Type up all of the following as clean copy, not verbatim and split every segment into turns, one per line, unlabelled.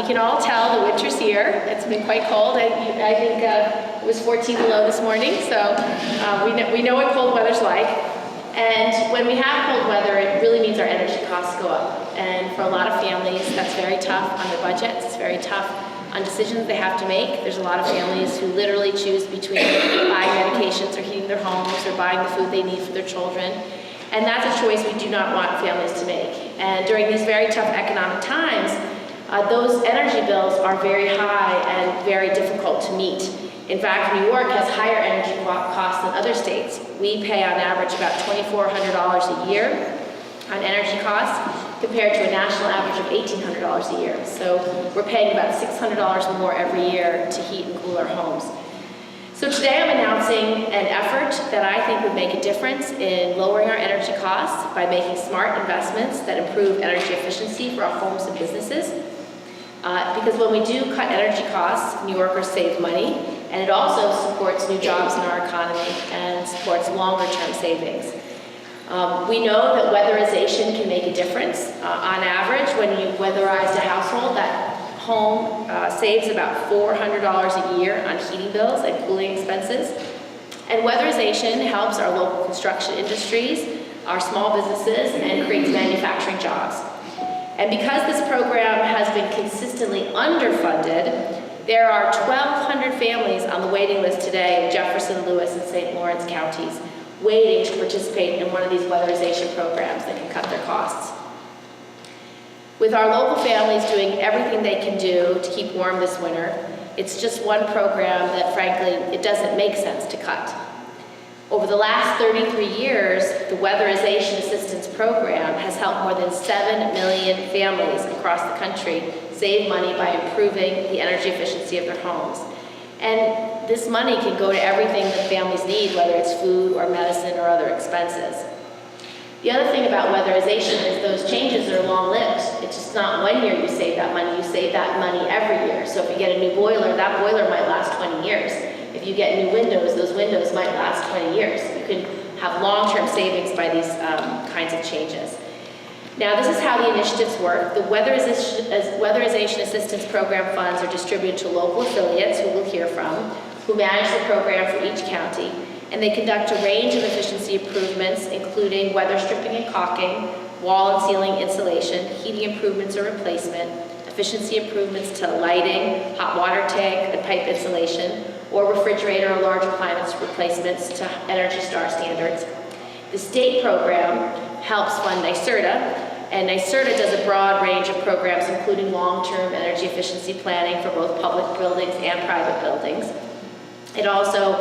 we can all tell the winter's here. It's been quite cold. I think it was 14 below this morning, so we know what cold weather's like. And when we have cold weather, it really means our energy costs go up. And for a lot of families, that's very tough on their budgets. It's very tough on decisions they have to make. There's a lot of families who literally choose between buying medications or heating their homes or buying the food they need for their children. And that's a choice we do not want families to make. And during these very tough economic times, those energy bills are very high and very difficult to meet. In fact, New York has higher energy costs than other states. We pay on average about $2,400 a year on energy costs compared to a national average of $1,800 a year. So we're paying about $600 more every year to heat and cool our homes. So today I'm announcing an effort that I think would make a difference in lowering our energy costs by making smart investments that improve energy efficiency for our homes and businesses. Because when we do cut energy costs, New Yorkers save money, and it also supports new jobs in our economy and supports longer-term savings. We know that weatherization can make a difference. On average, when you weatherize a household, that home saves about $400 a year on heating bills and cooling expenses. And weatherization helps our local construction industries, our small businesses, and creates manufacturing jobs. And because this program has been consistently underfunded, there are 1,200 families on the waiting list today in Jefferson, Lewis, and St. Lawrence counties waiting to participate in one of these weatherization programs that can cut their costs. With our local families doing everything they can do to keep warm this winter, it's just one program that, frankly, it doesn't make sense to cut. Over the last 33 years, the Weatherization Assistance Program has helped more than 7 million families across the country save money by improving the energy efficiency of their homes. And this money can go to everything that families need, whether it's food or medicine or other expenses. The other thing about weatherization is those changes are long-lived. It's just not 1 year you save that money, you save that money every year. So if you get a new boiler, that boiler might last 20 years. If you get new windows, those windows might last 20 years. You can have long-term savings by these kinds of changes. Now, this is how the initiatives work. The Weatherization Assistance Program funds are distributed to local affiliates, who we'll hear from, who manage the program for each county, and they conduct a range of efficiency improvements, including weather stripping and caulking, wall and ceiling insulation, heating improvements or replacement, efficiency improvements to lighting, hot water tank and pipe insulation, or refrigerator or large appliance replacements to Energy Star standards. The state program helps fund NYSERDA, and NYSERDA does a broad range of programs, including long-term energy efficiency planning for both public buildings and private buildings. It also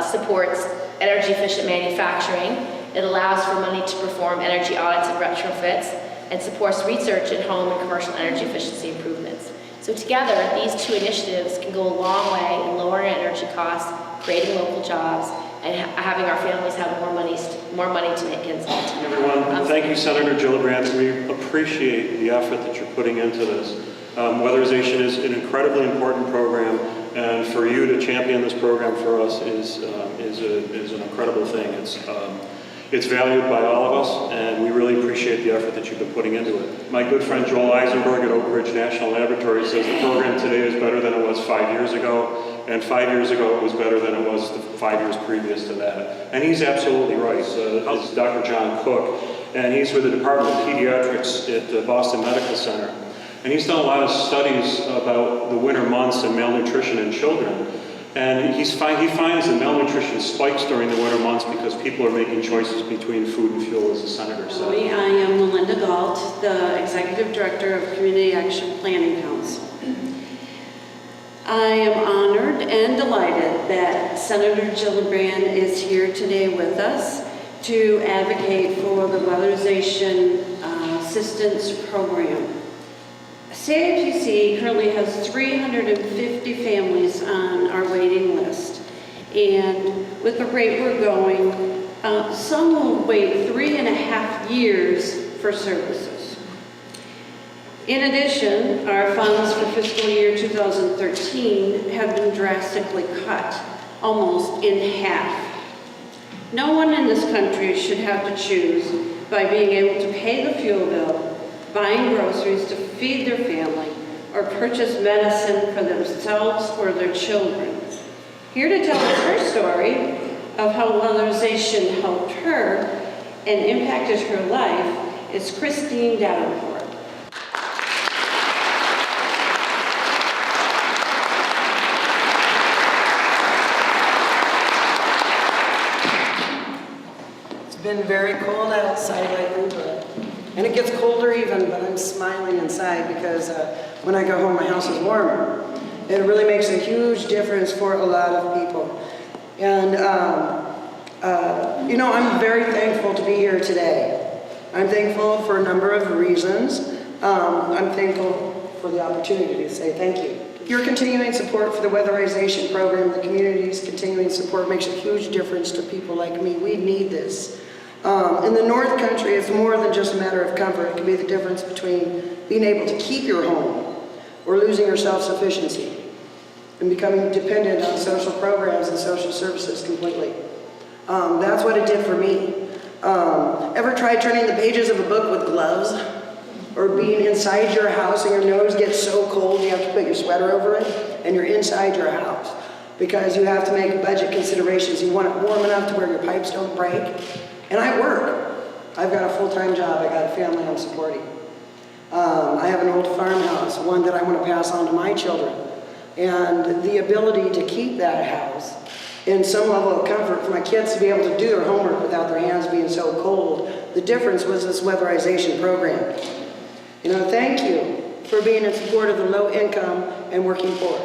supports energy-efficient manufacturing. It allows for money to perform energy audits and retrofits, and supports research in home and commercial energy efficiency improvements. So together, these two initiatives can go a long way in lowering energy costs, creating local jobs, and having our families have more money to make ends meet.
Everyone, thank you, Senator Gillibrand. We appreciate the effort that you're putting into this. Weatherization is an incredibly important program, and for you to champion this program for us is an incredible thing. It's valued by all of us, and we really appreciate the effort that you've been putting into it. My good friend Joel Eisenberg at Oak Ridge National Laboratory says the program today is better than it was 5 years ago, and 5 years ago it was better than it was the 5 years previous to that. And he's absolutely right. This is Dr. John Cook, and he's with the Department of Pediatrics at the Boston Medical Center. And he's done a lot of studies about the winter months and malnutrition in children. And he finds that malnutrition spikes during the winter months because people are making choices between food and fuel, as the Senator said.
I am Melinda Galt, the Executive Director of Community Action Planning Council. I am honored and delighted that Senator Gillibrand is here today with us to advocate for the Weatherization Assistance Program. CAPC currently has 350 families on our waiting list, and with the rate we're going, some will wait 3.5 years for services. In addition, our funds for fiscal year 2013 have been drastically cut, almost in half. No one in this country should have to choose by being able to pay the fuel bill, buying groceries to feed their family, or purchase medicine for themselves or their children. Here to tell us her story of how weatherization helped her and impacted her life is Kirsten Gillibrand.
It's been very cold outside lately, and it gets colder even, but I'm smiling inside because when I go home, my house is warmer. It really makes a huge difference for a lot of people. And, you know, I'm very thankful to be here today. I'm thankful for a number of reasons. I'm thankful for the opportunity to say thank you. Your continuing support for the Weatherization Program, the community's continuing support makes a huge difference to people like me. We need this. In the North Country, it's more than just a matter of comfort. It can be the difference between being able to keep your home or losing your self-sufficiency and becoming dependent on social programs and social services completely. That's what it did for me. Ever tried turning the pages of a book with gloves? Or being inside your house and your nose gets so cold you have to put your sweater over it and you're inside your house because you have to make budget considerations. You want it warm enough to where your pipes don't break. And I work. I've got a full-time job. I got a family I'm supporting. I have an old farmhouse, one that I want to pass on to my children. And the ability to keep that house in some level of comfort for my kids to be able to do their homework without their hands being so cold, the difference was this weatherization program. You know, thank you for being in support of the low income and working poor.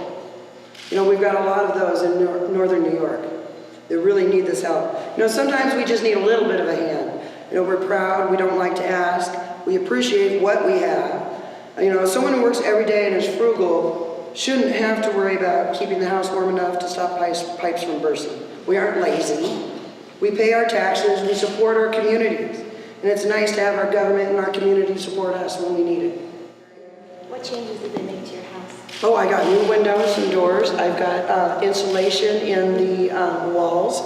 You know, we've got a lot of those in northern New York that really need this help. You know, sometimes we just need a little bit of a hand. You know, we're proud, we don't like to ask, we appreciate what we have. You know, someone who works every day and is frugal shouldn't have to worry about keeping the house warm enough to stop pipes from bursting. We aren't lazy. We pay our taxes, we support our communities. And it's nice to have our government and our community support us when we need it.
What changes did they make to your house?
Oh, I got new windows and doors. I've got insulation in the walls.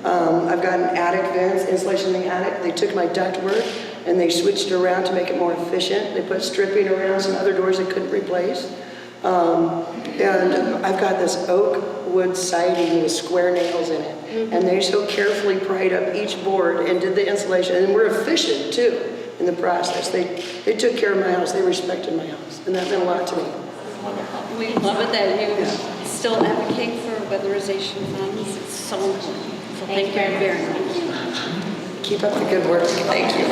I've got an attic vents, insulation in the attic. They took my ductwork and they switched it around to make it more efficient. They put stripping around some other doors they couldn't replace. And I've got this oak wood siding with square nails in it. And they so carefully pried up each board and did the insulation. And we're efficient too in the process. They took care of my house. They respected my house. And that meant a lot to me.
We love it that you still advocate for weatherization funds. It's so important. So thank you very much.
Keep up the good work. Thank you.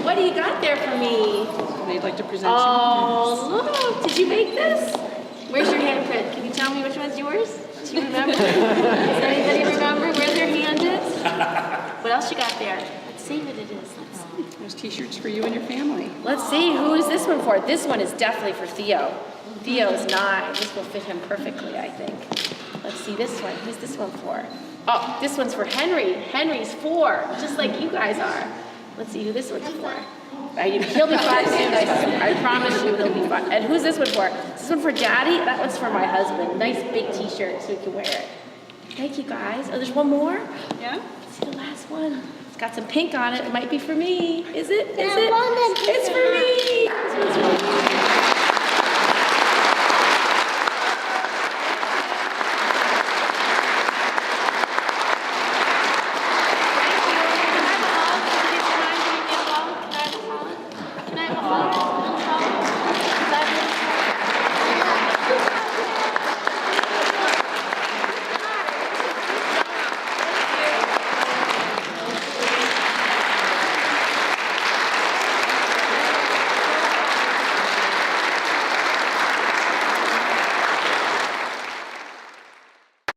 What do you got there for me?
They'd like to present
Oh, look. Did you make this? Where's your handprint? Can you tell me which one's yours? Do you remember? Does anybody remember where their hand is? What else you got there? Let's see what it is. Let's see.
There's t-shirts for you and your family.
Let's see. Who is this one for? This one is definitely for Theo. Theo's 9. This will fit him perfectly, I think. Let's see this one. Who's this one for? Oh, this one's for Henry. Henry's 4, just like you guys are. Let's see who this one's for. He'll be 5 soon. I promise you he'll be 5. And who's this one for? Is this one for Daddy? That one's for my husband. Nice big t-shirt so he can wear it. Thank you guys. Oh, there's one more?
Yeah?
Let's see the last one. It's got some pink on it. It might be for me. Is it? Is it? It's for me. This one's for me.